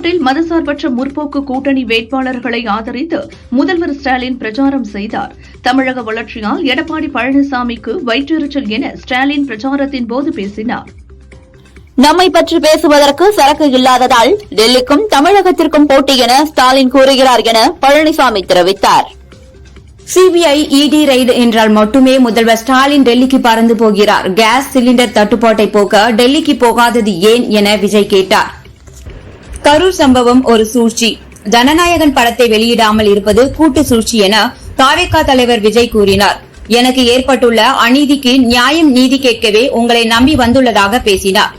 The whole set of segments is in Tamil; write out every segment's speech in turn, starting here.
தமிழகத்தில் மதசார்பற்ற முற்போக்கு கூட்டணி வேட்பாளர்களை ஆதரித்து முதல்வர் ஸ்டாலின் பிரச்சாரம் செய்தார். தமிழக வளர்ச்சியால் எடப்பாடி பழனிசாமிக்கு வயிற்றெரிச்சல் என ஸ்டாலின் பிரச்சாரத்தின் போது பேசினார். நம்மை பற்றி பேசுவதற்கு சரக்கு இல்லாததால் டெல்லிக்கும் தமிழகத்திற்கும் போட்டி என ஸ்டாலின் கூறுகிறார் என பழனிசாமி தெரிவித்தார். சிபிஐ இடி ரெய்டு என்றால் மட்டுமே முதல்வர் ஸ்டாலின் டெல்லிக்கு பறந்து போகிறார். கேஸ் சிலிண்டர் தட்டுப்பாட்டை போக்க டெல்லிக்கு போகாதது ஏன் என விஜய் கேட்டார். கரூர் சம்பவம் ஒரு சூழ்ச்சி. ஜனநாயகன் படத்தை வெளியிடாமல் இருப்பது கூட்டு சூழ்ச்சி என தாவேகா தலைவர் விஜய் கூறினார். எனக்கு ஏற்பட்டுள்ள அநீதிக்கு நியாயம் நீதி கேட்கவே உங்களை நம்பி வந்துள்ளதாக பேசினார்.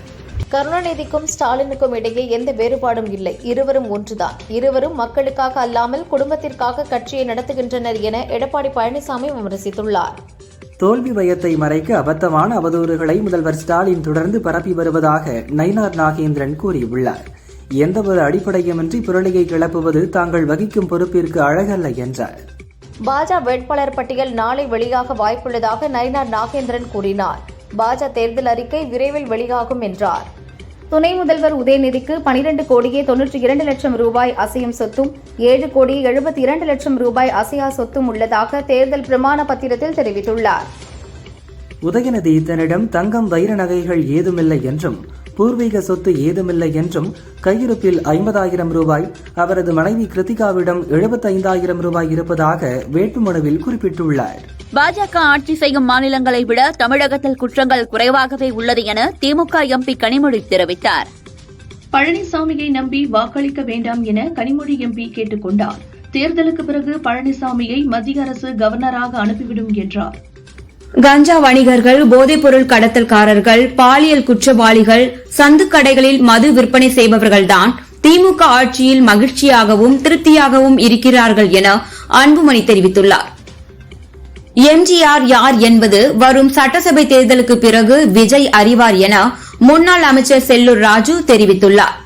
கருணாநிதிக்கும் ஸ்டாலினுக்கும் இடையே எந்த வேறுபாடும் இல்லை. இருவரும் ஒன்றுதான். இருவரும் மக்களுக்காக அல்லாமல் குடும்பத்திற்காக கட்சியை நடத்துகின்றனர் என எடப்பாடி பழனிசாமி விமர்சித்துள்ளார். தோல்வி பயத்தை மறைக்க அபத்தமான அவதூறுகளை முதல்வர் ஸ்டாலின் தொடர்ந்து பரப்பி வருவதாக நயினார் நாகேந்திரன் கூறியுள்ளார். எந்தவொரு அடிப்படையுமின்றி புரளியை கிளப்புவது தாங்கள் வகிக்கும் பொறுப்பிற்கு அழகல்ல என்றார். பாஜ வேட்பாளர் பட்டியல் நாளை வெளியாக வாய்ப்புள்ளதாக நயினார் நாகேந்திரன் கூறினார். பாஜ தேர்தல் அறிக்கை விரைவில் வெளியாகும் என்றார். துணை முதல்வர் உதயநிதிக்கு 12 கோடியே 92 லட்சம் ரூபாய் அசையும் சொத்தும் 7 கோடியே 72 லட்சம் ரூபாய் அசையா சொத்தும் உள்ளதாக தேர்தல் பிரமாண பத்திரத்தில் தெரிவித்துள்ளார். உதயநிதி தன்னிடம் தங்கம் வைர நகைகள் ஏதுமில்லை என்றும் பூர்வீக சொத்து ஏதுமில்லை என்றும் கையிருப்பில் 50,000 ரூபாய் அவரது மனைவி கிருத்திகாவிடம் 75,000 ரூபாய் இருப்பதாக வேட்புமனுவில் குறிப்பிட்டுள்ளார். பாஜக ஆட்சி செய்யும் மாநிலங்களை விட தமிழகத்தில் குற்றங்கள் குறைவாகவே உள்ளது என திமுக எம்பி கனிமொழி தெரிவித்தார். பழனிசாமியை நம்பி வாக்களிக்க வேண்டாம் என கனிமொழி எம்பி கேட்டுக் கொண்டார். தேர்தலுக்கு பிறகு பழனிசாமியை மத்திய அரசு கவர்னராக அனுப்பிவிடும் என்றார். கஞ்சா வணிகர்கள், போதைப்பொருள் கடத்தல்காரர்கள், பாலியல் குற்றவாளிகள், சந்து கடைகளில் மது விற்பனை செய்பவர்கள்தான் திமுக ஆட்சியில் மகிழ்ச்சியாகவும் திருப்தியாகவும் இருக்கிறார்கள் என அன்புமணி தெரிவித்துள்ளார். எம்ஜிஆர் யார் என்பது வரும் சட்டசபை தேர்தலுக்கு பிறகு விஜய் அறிவார் என முன்னாள் அமைச்சர் செல்லூர் ராஜு தெரிவித்துள்ளார்.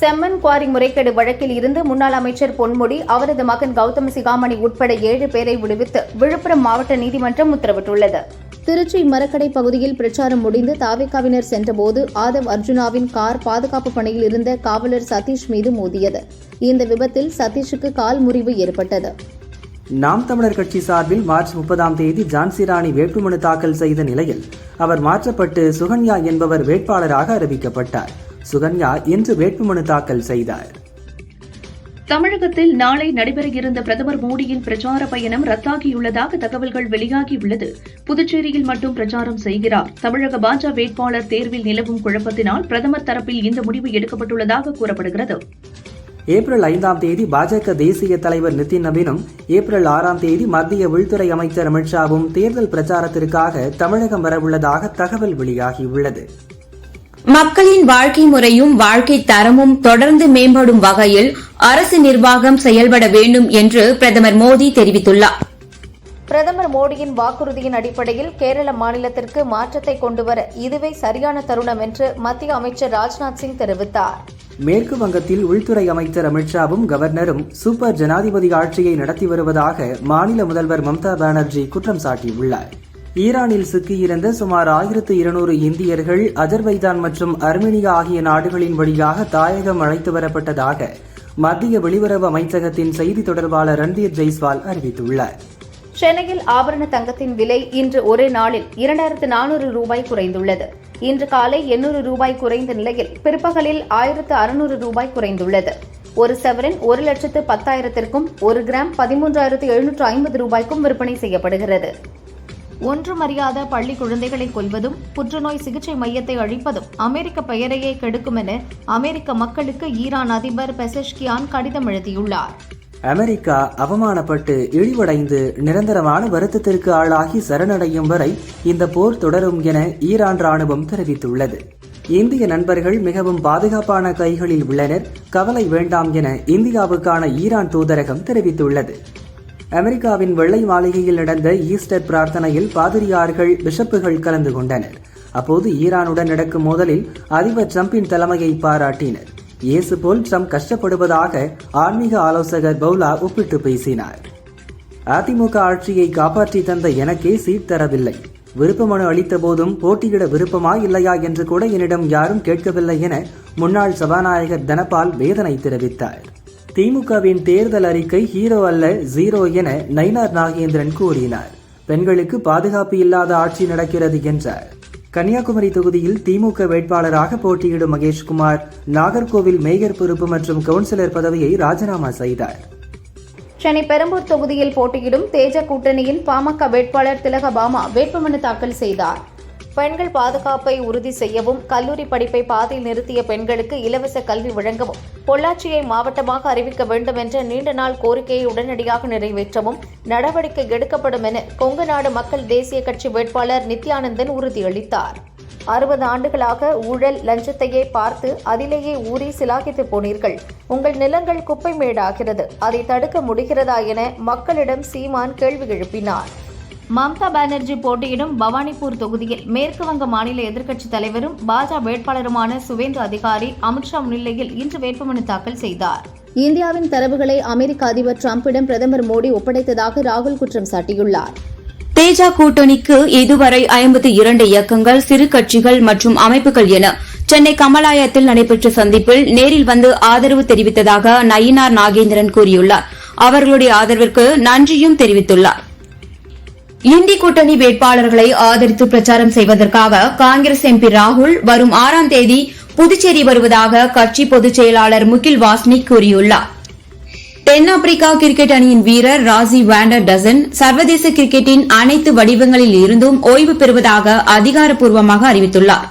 செம்மன் குவாரி முறைகேடு வழக்கில் இருந்து முன்னாள் அமைச்சர் பொன்முடி, அவரது மகன் கௌதம் சிகாமணி உட்பட 7 பேரை விடுவித்து விழுப்புரம் மாவட்ட நீதிமன்றம் உத்தரவிட்டுள்ளது. திருச்சி மரக்கடை பகுதியில் பிரச்சாரம் முடிந்து தாவேகாவினர் சென்றபோது ஆதவ் அர்ஜுனாவின் கார் பாதுகாப்பு பணியில் இருந்த காவலர் சதீஷ் மீது மோதியது. இந்த விபத்தில் சதீஷுக்கு கால் முறிவு ஏற்பட்டது. நாம் தமிழர் கட்சி சார்பில் மார்ச் 30ஆம் தேதி ஜான்சி ராணி வேட்புமனு தாக்கல் செய்த நிலையில் அவர் மாற்றப்பட்டு சுகன்யா என்பவர் வேட்பாளராக அறிவிக்கப்பட்டார். சுகன்யா இன்று வேட்புமனு தாக்கல் செய்தார். தமிழகத்தில் நாளை நடைபெற இருந்த பிரதமர் மோடியின் பிரச்சார பயணம் ரத்தாகியுள்ளதாக தகவல்கள் வெளியாகியுள்ளது. புதுச்சேரியில் மட்டும் பிரச்சாரம் செய்கிறார். தமிழக பாஜக வேட்பாளர் தேர்வில் நிலவும் குழப்பத்தினால் பிரதமர் தரப்பில் இந்த முடிவு எடுக்கப்பட்டுள்ளதாக கூறப்படுகிறது. ஏப்ரல் 5ஆம் தேதி பாஜக தேசிய தலைவர் நிதின் நவீனும் ஏப்ரல் 6ஆம் தேதி மத்திய உள்துறை அமைச்சர் அமித்ஷாவும் தேர்தல் பிரச்சாரத்திற்காக தமிழகம் வரவுள்ளதாக தகவல் வெளியாகியுள்ளது. மக்களின் வாழ்க்கை முறையும் வாழ்க்கை தரமும் தொடர்ந்து மேம்படும் வகையில் அரசு நிர்வாகம் செயல்பட வேண்டும் என்று பிரதமர் மோடி தெரிவித்துள்ளார். பிரதமர் மோடியின் வாக்குறுதியின் அடிப்படையில் கேரள மாநிலத்திற்கு மாற்றத்தை கொண்டுவர இதுவே சரியான தருணம் என்று மத்திய அமைச்சர் ராஜ்நாத் சிங் தெரிவித்தார். மேற்கு வங்கத்தில் உள்துறை அமைச்சர் அமித்ஷாவும் கவர்னரும் சூப்பர் ஜனாதிபதி ஆட்சியை நடத்தி வருவதாக மாநில முதல்வர் மம்தா பானர்ஜி குற்றம் சாட்டியுள்ளார். ஈரானில் சிக்கியிருந்த சுமார் 1200 இந்தியர்கள் அஜர்பைஜான் மற்றும் அர்மேனியா ஆகிய நாடுகளின் வழியாக தாயகம் அழைத்து வரப்பட்டதாக மத்திய வெளியுறவு அமைச்சகத்தின் செய்தி தொடர்பாளர் ரன்தீர் ஜெய்ஸ்வால் அறிவித்துள்ளார். சென்னையில் ஆபரண தங்கத்தின் விலை இன்று ஒரே நாளில் 2400 ரூபாய் குறைந்துள்ளது. இன்று காலை 800 ரூபாய் குறைந்த நிலையில் பிற்பகலில் 1600 ரூபாய் குறைந்துள்ளது. ஒரு சவரன் 1,10,000க்கும் 1 கிராம் 13,750 ரூபாய்க்கும் விற்பனை செய்யப்படுகிறது. ஒன்றுமறியாத பள்ளி குழந்தைகளை கொல்வதும் புற்றுநோய் சிகிச்சை மையத்தை அழிப்பதும் அமெரிக்க பெயரையே கெடுக்கும் என அமெரிக்க மக்களுக்கு ஈரான் அதிபர் பெசஷ்கியான் கடிதம் எழுதியுள்ளார். அமெரிக்கா அவமானப்பட்டு இழிவடைந்து நிரந்தரமான வருத்தத்திற்கு ஆளாகி சரணடையும் வரை இந்த போர் தொடரும் என ஈரான் ராணுவம் தெரிவித்துள்ளது. இந்திய நண்பர்கள் மிகவும் பாதுகாப்பான கைகளில் உள்ளனர், கவலை வேண்டாம் என இந்தியாவுக்கான ஈரான் தூதரகம் தெரிவித்துள்ளது. அமெரிக்காவின் வெள்ளை மாளிகையில் நடந்த ஈஸ்டர் பிரார்த்தனையில் பாதிரியார்கள், பிஷப்புகள் கலந்து கொண்டனர். அப்போது ஈரானுடன் நடக்கும் மோதலில் அதிபர் டிரம்பின் தலைமையை பாராட்டினர். இயேசு போல் ட்ரம்ப் கஷ்டப்படுவதாக ஆன்மீக ஆலோசகர் பவுலா ஒப்பிட்டு பேசினார். அதிமுக ஆட்சியை காப்பாற்றி தந்த எனக்கே சீட் தரவில்லை, விருப்ப மனு அளித்த போதும் போட்டியிட விருப்பமா இல்லையா என்று கூட என்னிடம் யாரும் கேட்கவில்லை என முன்னாள் சபாநாயகர் தனபால் வேதனை தெரிவித்தார். திமுகவின் தேர்தல் அறிக்கை ஹீரோ அல்ல ஜீரோ என நயினார் நாகேந்திரன் கூறினார். பெண்களுக்கு பாதுகாப்பு இல்லாத ஆட்சி நடக்கிறது என்றார். கன்னியாகுமரி தொகுதியில் திமுக வேட்பாளராக போட்டியிடும் மகேஷ்குமார் நாகர்கோவில் மேயர் பொறுப்பு மற்றும் கவுன்சிலர் பதவியை ராஜினாமா செய்தார். சென்னை பெரம்பூர் தொகுதியில் போட்டியிடும் தேஜ கூட்டணியின் பாமக வேட்பாளர் திலகபாமா வேட்புமனு தாக்கல் செய்தார். பெண்கள் பாதுகாப்பை உறுதி செய்யவும், கல்லூரி படிப்பை பாதியில் நிறுத்திய பெண்களுக்கு இலவச கல்வி வழங்கவும், பொள்ளாச்சியை மாவட்டமாக அறிவிக்க வேண்டும் என்ற நீண்ட நாள் கோரிக்கையை உடனடியாக நிறைவேற்றவும் நடவடிக்கை எடுக்கப்படும் என கொங்குநாடு மக்கள் தேசிய கட்சி வேட்பாளர் நித்யானந்தன் உறுதியளித்தார். 60 ஆண்டுகளாக ஊழல் லஞ்சத்தையே பார்த்து அதிலேயே ஊறி சிலாகித்து போனீர்கள். உங்கள் நிலங்கள் குப்பை மேடாகிறது. அதை தடுக்க முடிகிறதா என மக்களிடம் சீமான் கேள்வி எழுப்பினார். மம்தா பானர்ஜி போட்டியிடும் பவானிபூர் தொகுதியில் மேற்கு வங்க மாநில எதிர்க்கட்சித் தலைவரும் பாஜக வேட்பாளருமான சுவேந்து அதிகாரி அமித்ஷா முன்னிலையில் இன்று வேட்புமனு தாக்கல் செய்தார். இந்தியாவின் தரவுகளை அமெரிக்க அதிபர் டிரம்பிடம் பிரதமர் மோடி ஒப்படைத்ததாக ராகுல் குற்றம் சாட்டியுள்ளார். தேஜ கூட்டணிக்கு இதுவரை 52 இயக்கங்கள், சிறு கட்சிகள் மற்றும் அமைப்புகள் என சென்னை கமலாயத்தில் நடைபெற்ற சந்திப்பில் நேரில் வந்து ஆதரவு தெரிவித்ததாக நயினார் நாகேந்திரன் கூறியுள்ளார். அவர்களுடைய ஆதரவிற்கு நன்றியும் தெரிவித்துள்ளார். இந்தி கூட்டணி வேட்பாளர்களை ஆதரித்து பிரச்சாரம் செய்வதற்காக காங்கிரஸ் எம்பி ராகுல் வரும் 6ஆம் தேதி புதுச்சேரி வருவதாக கட்சி பொதுச் செயலாளர் முகில் வாஸ்னிக் கூறியுள்ளார். தென்னாப்பிரிக்கா கிரிக்கெட் அணியின் வீரர் ராஜி வாண்டர் டசன் சர்வதேச கிரிக்கெட்டின் அனைத்து வடிவங்களில் இருந்தும் ஓய்வு பெறுவதாக அதிகாரப்பூர்வமாக அறிவித்துள்ளார்.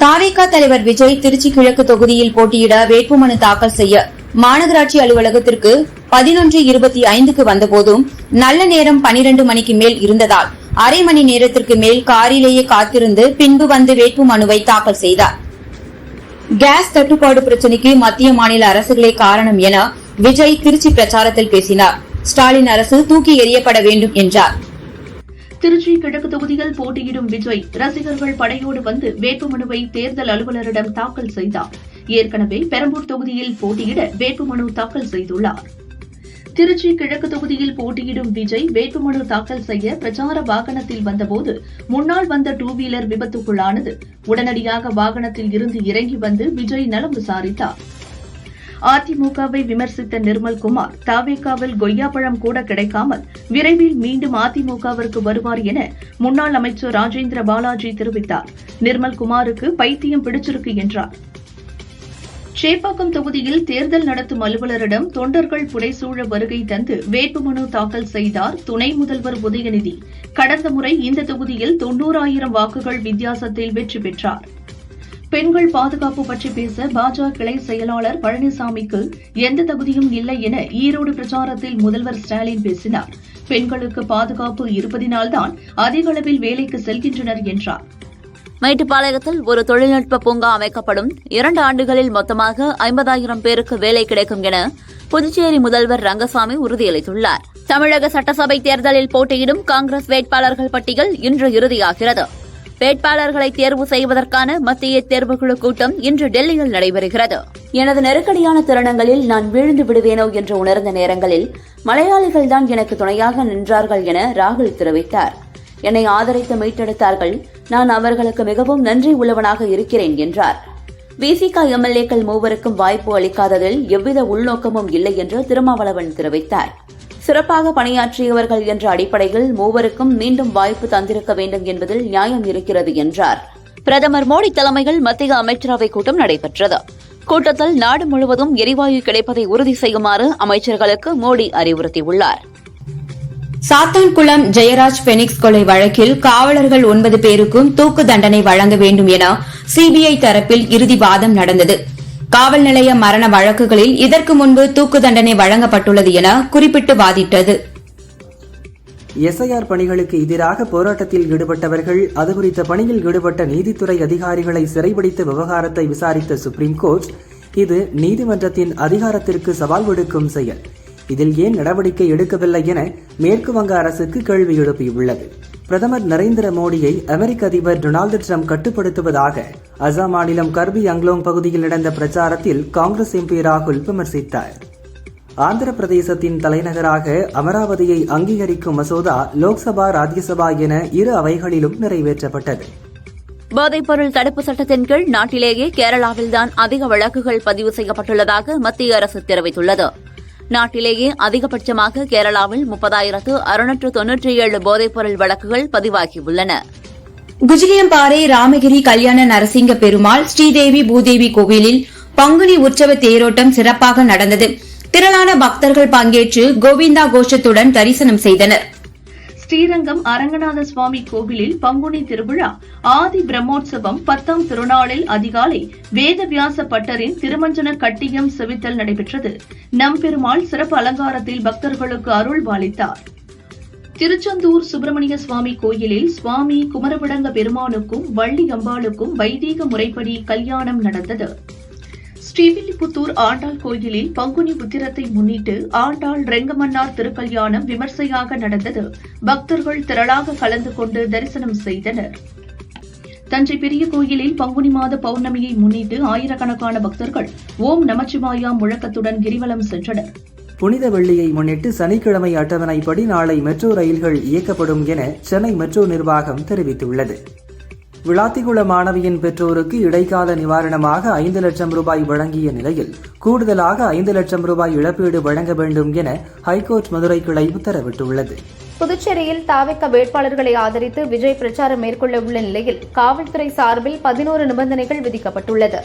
தாவேகா தலைவர் விஜய் திருச்சி கிழக்கு தொகுதியில் போட்டியிட வேட்புமனு தாக்கல் செய்ய மாநகராட்சி அலுவலகத்திற்கு 11:25க்கு வந்தபோதும் நல்ல நேரம் 12 மணிக்கு மேல் இருந்ததால் அரை மணி நேரத்திற்கு மேல் காரிலேயே காத்திருந்து பின்பு வந்து வேட்புமனுவை தாக்கல் செய்தார். கேஸ் தட்டுப்பாடு பிரச்சினைக்கு மத்திய மாநில அரசுகளே காரணம் என விஜய் திருச்சி பிரச்சாரத்தில் பேசினார். ஸ்டாலின் அரசு தூக்கி எறியப்பட வேண்டும் என்றார். திருச்சி கிழக்கு தொகுதியில் போட்டியிடும் விஜய் ரசிகர்கள் படையோடு வந்து வேட்புமனுவை தேர்தல் அலுவலரிடம் தாக்கல் செய்தார். ஏற்கனவே பெரம்பூர் தொகுதியில் போட்டியிட வேட்புமனு தாக்கல் செய்துள்ளார். திருச்சி கிழக்கு தொகுதியில் போட்டியிடும் விஜய் வேட்புமனு தாக்கல் செய்ய பிரச்சார வாகனத்தில் வந்தபோது முன்னால் வந்த 2 வீலர் விபத்துக்குள்ளானது. உடனடியாக வாகனத்தில் இருந்து இறங்கி வந்து விஜய் நலம் விசாரித்தார். அதிமுகவை விமர்சித்த நிர்மல்குமார் தாவேகாவில் கொய்யாப்பழம் கூட கிடைக்காமல் விரைவில் மீண்டும் அதிமுகவிற்கு வருவார் என முன்னாள் அமைச்சர் ராஜேந்திர பாலாஜி தெரிவித்தார். நிர்மல்குமாருக்கு பைத்தியம் பிடிச்சிருக்கு என்றார். சேப்பாக்கம் தொகுதியில் தேர்தல் நடத்தும் அலுவலரிடம் தொண்டர்கள் புடைசூழ வருகை தந்து வேட்புமனு தாக்கல் செய்தார் துணை முதல்வர் உதயநிதி. கடந்த முறை இந்த தொகுதியில் 90,000 வாக்குகள் வித்தியாசத்தில் வெற்றி பெற்றார். பெண்கள் பாதுகாப்பு பற்றி பேச பாஜக கிளை செயலாளர் பழனிசாமிக்கு எந்த தகுதியும் இல்லை என ஈரோடு பிரச்சாரத்தில் முதல்வர் ஸ்டாலின் பேசினார். பெண்களுக்கு பாதுகாப்பு இருப்பதினால்தான் அதிக அளவில் வேலைக்கு செல்கின்றனர் என்றார். மேட்டுப்பாளையத்தில் ஒரு தொழில்நுட்ப பூங்கா அமைக்கப்படும். 2 ஆண்டுகளில் மொத்தமாக 50,000 பேருக்கு வேலை கிடைக்கும் என புதுச்சேரி முதல்வர் ரங்கசாமி உறுதியளித்துள்ளார். தமிழக சட்டசபை தேர்தலில் போட்டியிடும் காங்கிரஸ் வேட்பாளர்கள் பட்டியல் இன்று இறுதியாகிறது. வேட்பாளர்களை தேர்வு செய்வதற்கான மத்திய தேர்வுக்குழு கூட்டம் இன்று டெல்லியில் நடைபெறுகிறது. எனது நெருக்கடியான தருணங்களில் நான் வீழ்ந்து விடுவேனோ என்று உணர்ந்த நேரங்களில் மலையாளிகள்தான் எனக்கு துணையாக நின்றார்கள் என ராகுல் தெரிவித்தார். என்னை ஆதரித்து மீட்டெடுத்தார்கள். நான் அவர்களுக்கு மிகவும் நன்றி உள்ளவனாக இருக்கிறேன் என்றார். விசிக எம்எல்ஏக்கள் 3 வாய்ப்பு அளிக்காததில் எவ்வித உள்நோக்கமும் இல்லை என்று திருமாவளவன் தெரிவித்தார். சிறப்பாக பணியாற்றியவர்கள் என்ற அடிப்படையில் 3 மீண்டும் வாய்ப்பு தந்திருக்க வேண்டும் என்பதில் நியாயம் இருக்கிறது என்றார். பிரதமர் மோடி தலைமையில் மத்திய அமைச்சரவை கூட்டம் நடைபெற்றது. கூட்டத்தில் நாடு முழுவதும் எரிவாயு கிடைப்பதை உறுதி செய்யுமாறு அமைச்சர்களுக்கு மோடி அறிவுறுத்தியுள்ளார். சாத்தான்குளம் ஜெயராஜ் பெனிக்ஸ் கொலை வழக்கில் காவலர்கள் 9 பேருக்கும் தூக்கு தண்டனை வழங்க வேண்டும் என சிபிஐ தரப்பில் இறுதி வாதம் நடந்தது. காவல் நிலைய மரண வழக்குகளில் இதற்கு முன்பு தூக்கு தண்டனை வழங்கப்பட்டுள்ளது என குறிப்பிட்டு வாதிட்டது. எஸ்ஐஆர் பணிகளுக்கு எதிராக போராட்டத்தில் ஈடுபட்டவர்கள், அது குறித்த பணியில் ஈடுபட்ட நீதித்துறை அதிகாரிகளை சிறைபிடித்த விவகாரத்தை விசாரித்த சுப்ரீம் கோர்ட், இது நீதிமன்றத்தின் அதிகாரத்திற்கு சவால் விடுக்கும் செயல், இதில் ஏன் நடவடிக்கை எடுக்கவில்லை என மேற்கு வங்க அரசுக்கு கேள்வி எழுப்பியுள்ளது. பிரதமர் நரேந்திர மோடியை அமெரிக்க அதிபர் டொனால்டு டிரம்ப் கட்டுப்படுத்துவதாக அசாம் மாநிலம் கர்பி அங்லோங் பகுதியில் நடந்த பிரச்சாரத்தில் காங்கிரஸ் எம்பி ராகுல் விமர்சித்தார். ஆந்திர பிரதேசத்தின் தலைநகராக அமராவதியை அங்கீகரிக்கும் மசோதா லோக்சபா ராஜ்யசபா என இரு அவைகளிலும் நிறைவேற்றப்பட்டது. போதைப்பொருள் தடுப்பு சட்டத்தின் கீழ் நாட்டிலேயே கேரளாவில்தான் அதிக வழக்குகள் பதிவு செய்யப்பட்டுள்ளதாக மத்திய அரசு தெரிவித்துள்ளது. நாட்டிலேயே அதிகபட்சமாக கேரளாவில் 30,697 போதைப்பொருள் வழக்குகள் பதிவாகியுள்ளன. குஜிலியம்பாறை ராமகிரி கல்யாண நரசிங்க பெருமாள் ஸ்ரீதேவி பூதேவி கோவிலில் பங்குனி உற்சவ தேரோட்டம் சிறப்பாக நடந்தது. திரளான பக்தர்கள் பங்கேற்று கோவிந்தா கோஷத்துடன் தரிசனம் செய்தனர். ஸ்ரீரங்கம் அரங்கநாத சுவாமி கோவிலில் பங்குனி திருவிழா ஆதி பிரம்மோற்சவம் 10ஆம் திருநாளில் அதிகாலை வேதவியாச பட்டரின் திருமஞ்சன கட்டியம் செவித்தல் நடைபெற்றது. நம்பெருமாள் சிறப்பு அலங்காரத்தில் பக்தர்களுக்கு அருள் பாலித்தார். திருச்செந்தூர் சுப்பிரமணிய சுவாமி கோயிலில் சுவாமி குமரவிடங்க பெருமானுக்கும் வள்ளி அம்பாளுக்கும் வைதீக முறைப்படி கல்யாணம் நடந்தது. ஸ்ரீவில்லிபுத்தூர் ஆண்டாள் கோயிலில் பங்குனி உத்திரத்தை முன்னிட்டு ஆண்டாள் ரெங்கமன்னார் திருக்கல்யாணம் விமர்சையாக நடந்தது. பக்தர்கள் திரளாக கலந்து கொண்டு தரிசனம் செய்தனர். தஞ்சை பெரிய கோயிலில் பங்குனி மாத பௌர்ணமியை முன்னிட்டு ஆயிரக்கணக்கான பக்தர்கள் ஓம் நமச்சிவாயா முழக்கத்துடன் கிரிவலம் சென்றனர். புனித வெள்ளியை முன்னிட்டு சனிக்கிழமை அட்டவணைப்படி நாளை மெட்ரோ ரயில்கள் இயக்கப்படும் என சென்னை மெட்ரோ நிர்வாகம் தெரிவித்துள்ளது. விளாத்திகுளம் மாணவியின் பெற்றோருக்கு இடைக்கால நிவாரணமாக 5 லட்சம் ரூபாய் வழங்கிய நிலையில் கூடுதலாக 5 லட்சம் ரூபாய் இழப்பீடு வழங்க வேண்டும் என ஹைகோர்ட் மதுரை கிளை உத்தரவிட்டுள்ளது. புதுச்சேரியில் தாவேகா வேட்பாளர்களை ஆதரித்து விஜய் பிரச்சாரம் மேற்கொள்ள உள்ள நிலையில் காவல்துறை சார்பில் 11 நிபந்தனைகள் விதிக்கப்பட்டுள்ளது.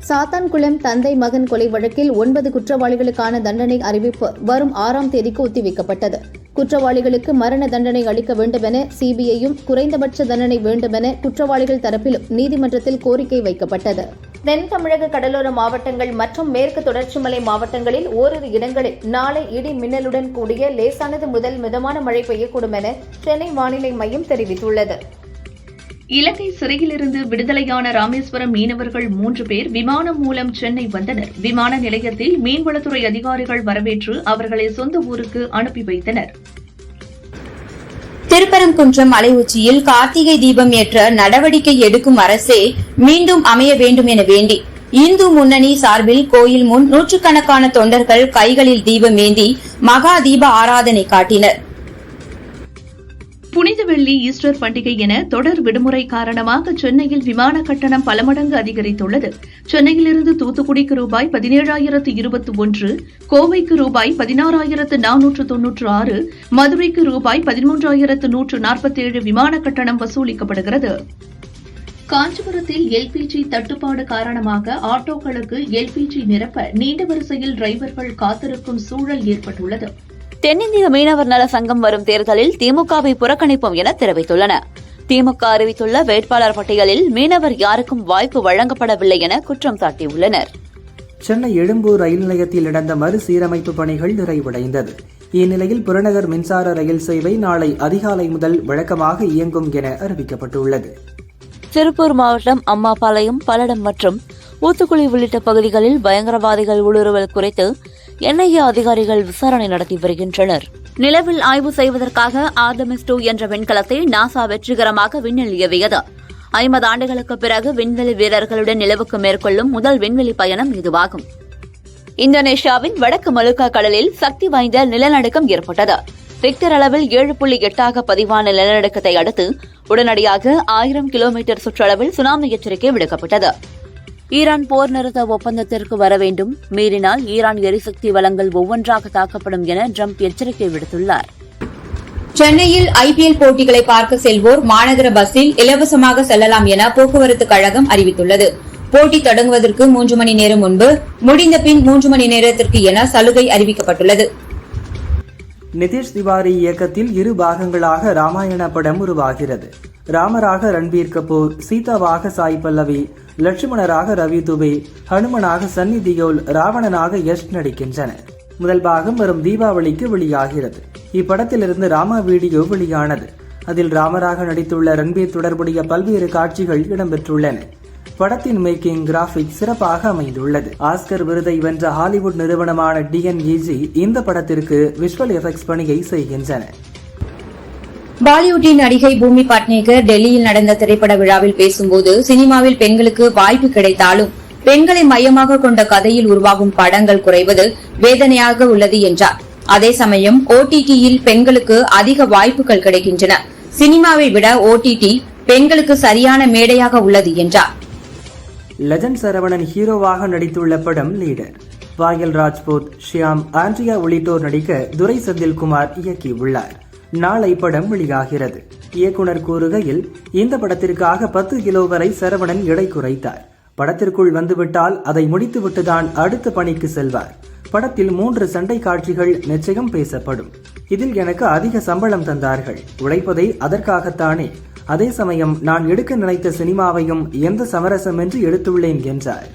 சாத்தான்குளம் தந்தை மகன் கொலை வழக்கில் 9 குற்றவாளிகளுக்கான தண்டனை அறிவிப்பு வரும் 6ஆம் தேதிக்கு ஒத்திவைக்கப்பட்டது. குற்றவாளிகளுக்கு மரண தண்டனை அளிக்க வேண்டுமென சிபிஐயும் குறைந்தபட்ச தண்டனை வேண்டுமென குற்றவாளிகள் தரப்பிலும் நீதிமன்றத்தில் கோரிக்கை வைக்கப்பட்டது. தென் தமிழக கடலோர மாவட்டங்கள் மற்றும் மேற்கு தொடர்ச்சி மலை மாவட்டங்களில் ஓரிரு இடங்களில் நாளை இடி மின்னலுடன் கூடிய லேசானது முதல் மிதமான மழை பெய்யக்கூடும் என சென்னை வானிலை மையம் தெரிவித்துள்ளது. இலங்கை சிறையிலிருந்து விடுதலையான ராமேஸ்வரம் மீனவர்கள் 3 பேர் விமானம் மூலம் சென்னை வந்தனர். விமான நிலையத்தில் மீன்வளத்துறை அதிகாரிகள் வரவேற்று அவர்களை சொந்த ஊருக்கு அனுப்பி வைத்தனர். திருப்பரங்குன்றம் மலை உச்சியில் கார்த்திகை தீபம் ஏற்ற நடவடிக்கை எடுக்கும் அரசே மீண்டும் அமைய வேண்டும் என வேண்டி இந்து முன்னணி சார்பில் கோயில் முன் நூற்றுக்கணக்கான தொண்டர்கள் கைகளில் தீபம் ஏந்தி மகா தீப ஆராதனை காட்டினர். புனித வெள்ளி ஈஸ்டர் பண்டிகை என தொடர் விடுமுறை காரணமாக சென்னையில் விமான கட்டணம் பல மடங்கு அதிகரித்துள்ளது. சென்னையிலிருந்து தூத்துக்குடிக்கு ரூபாய் 17,021, கோவைக்கு ரூபாய் 16,496, மதுரைக்கு ரூபாய் 13,147 விமான கட்டணம் வசூலிக்கப்படுகிறது. காஞ்சிபுரத்தில் எல்பிஜி தட்டுப்பாடு காரணமாக ஆட்டோக்களுக்கு எல்பிஜி நிரப்ப நீண்ட வரிசையில் டிரைவர்கள் காத்திருக்கும் சூழல் ஏற்பட்டுள்ளது. தென்னிந்திய மீனவர் நல சங்கம் வரும் தேர்தலில் திமுகவை புறக்கணிப்போம் என தெரிவித்துள்ளன. திமுக அறிவித்துள்ள வேட்பாளர் பட்டியலில் மீனவர் யாருக்கும் வாய்ப்பு வழங்கப்படவில்லை என குற்றம் சாட்டியுள்ளனர். சென்னை எழும்பூர் ரயில் நிலையத்தில் நடந்த மறுசீரமைப்பு பணிகள் நிறைவடைந்தது. இந்நிலையில் புறநகர் மின்சார ரயில் சேவை நாளை அதிகாலை முதல் வழக்கமாக இயங்கும் என அறிவிக்கப்பட்டுள்ளது. திருப்பூர் மாவட்டம் அம்மாபாளையம், பல்லடம் மற்றும் ஊத்துக்குளி உள்ளிட்ட பகுதிகளில் பயங்கரவாதிகள் ஊடுருவல் குறித்து என்ஐஏ அதிகாரிகள் விசாரணை நடத்தி வருகின்றனர். நிலவில் ஆய்வு செய்வதற்காக ஆர்டமிஸ் 2 என்ற விண்கலத்தை நாசா வெற்றிகரமாக விண்ணில் ஏவியது. 50 ஆண்டுகளுக்கு பிறகு விண்வெளி வீரர்களுடன் நிலவுக்கு மேற்கொள்ளும் முதல் விண்வெளி பயணம் இதுவாகும். இந்தோனேஷியாவின் வடக்கு மலுக்கா கடலில் சக்தி வாய்ந்த நிலநடுக்கம் ஏற்பட்டது. ரிக்டர் அளவில் 7.8 பதிவான நிலநடுக்கத்தை அடுத்து உடனடியாக 1000 கிலோமீட்டர் சுற்றளவில் சுனாமி எச்சரிக்கை விடுக்கப்பட்டது. ஈரான் போர் நிறுத்த ஒப்பந்தத்திற்கு வர வேண்டும், மீறினால் ஈரான் எரிசக்தி வளங்கள் ஒவ்வொன்றாக தாக்கப்படும் என ட்ரம்ப் எச்சரிக்கை விடுத்துள்ளார். சென்னையில் ஐபிஎல் போட்டிகளை பார்க்க செல்வோர் மாநகர பஸ்ஸில் இலவசமாக செல்லலாம் என போக்குவரத்து கழகம் அறிவித்துள்ளது. போட்டி தொடங்குவதற்கு 3 மணி நேரம் முன்பு, முடிந்த பின் 3 மணி நேரத்திற்கு என சலுகை அறிவிக்கப்பட்டுள்ளது. நிதிஷ் திவாரி இயக்கத்தில் 2 பாகங்களாக ராமாயண படம் உருவாகிறது. ராமராக ரன்பீர் கபூர், சீதாவாக சாய் பல்லவி, லட்சுமணராக ரவி துபே, ஹனுமனாக சன்னி தியோல், ராவணனாக யஷ் நடிக்கின்றனர். முதல் பாகம் வரும் தீபாவளிக்கு வெளியாகிறது. இப்படத்திலிருந்து ராமா வீடியோ வெளியானது. அதில் ராமராக நடித்துள்ள ரன்பீர் தொடர்புடைய பல்வேறு காட்சிகள் இடம்பெற்றுள்ளன. படத்தின் மேக்கிங், கிராபிக்ஸ் சிறப்பாக அமைந்துள்ளது. ஆஸ்கர் விருதை வென்ற ஹாலிவுட் நிறுவனமான DNEG இந்த படத்திற்கு விஷுவல் எஃபெக்ட்ஸ் பணியை செய்கின்றன. பாலிவுட்டின் நடிகை பூமி பட்னேகர் டெல்லியில் நடந்த திரைப்பட விழாவில் பேசும்போது, சினிமாவில் பெண்களுக்கு வாய்ப்பு கிடைத்தாலும் பெண்களை மையமாக கொண்ட கதையில் உருவாகும் படங்கள் குறைவது வேதனையாக உள்ளது என்றார். அதே சமயம் OTT-யில் பெண்களுக்கு அதிக வாய்ப்புகள் கிடைக்கின்றன. சினிமாவை விட OTT பெண்களுக்கு சரியான மேடையாக உள்ளது என்றார். லெஜண்ட் சரவணன் ஹீரோவாக நடித்துள்ள படம் லீடர். பாயல் ராஜ்புத், ஷியாம், ஆண்ட்ரியா உள்ளிட்டோர் நடிக்க துரை செந்தில்குமார் இயக்கியுள்ளார். நாளை படம் வெளியாகிறது. இயக்குனர் கூறுகையில், இந்த படத்திற்காக 10 கிலோ வரை சரவணன் எடை குறைத்தார். படத்திற்குள் வந்துவிட்டால் அதை முடித்துவிட்டுதான் அடுத்த பணிக்கு செல்வார். படத்தில் 3 சண்டை காட்சிகள் நிச்சயம் பேசப்படும். இதில் எனக்கு அதிக சம்பளம் தந்தார்கள். உழைப்பதை அதற்காகத்தானே. அதே சமயம் நான் எடுக்க நினைத்த சினிமாவையும் எந்த சமரசமின்றி எடுத்துள்ளேன் என்றார்.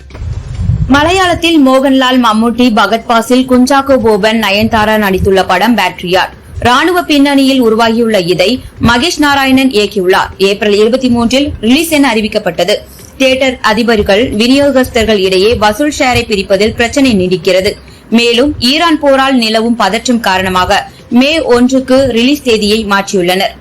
மலையாளத்தில் மோகன்லால், மம்முட்டி, பகத் பாசில், குஞ்சாக்கோ போபன், நயன்தாரா நடித்துள்ள படம் பேட்ரியாட். ராணுவ பின்னணியில் உருவாகியுள்ள இதை மகேஷ் நாராயணன் இயக்கியுள்ளார். ஏப்ரல் 23-இல் ரிலீஸ் என அறிவிக்கப்பட்டது. தியேட்டர் அதிபர்கள், விநியோகஸ்தர்கள் இடையே வசூல் ஷேரை பிரிப்பதில் பிரச்சினை நீடிக்கிறது. மேலும் ஈரான் போரால் நிலவும் பதற்றம் காரணமாக மே 1க்கு ரிலீஸ் தேதியை மாற்றியுள்ளனர்.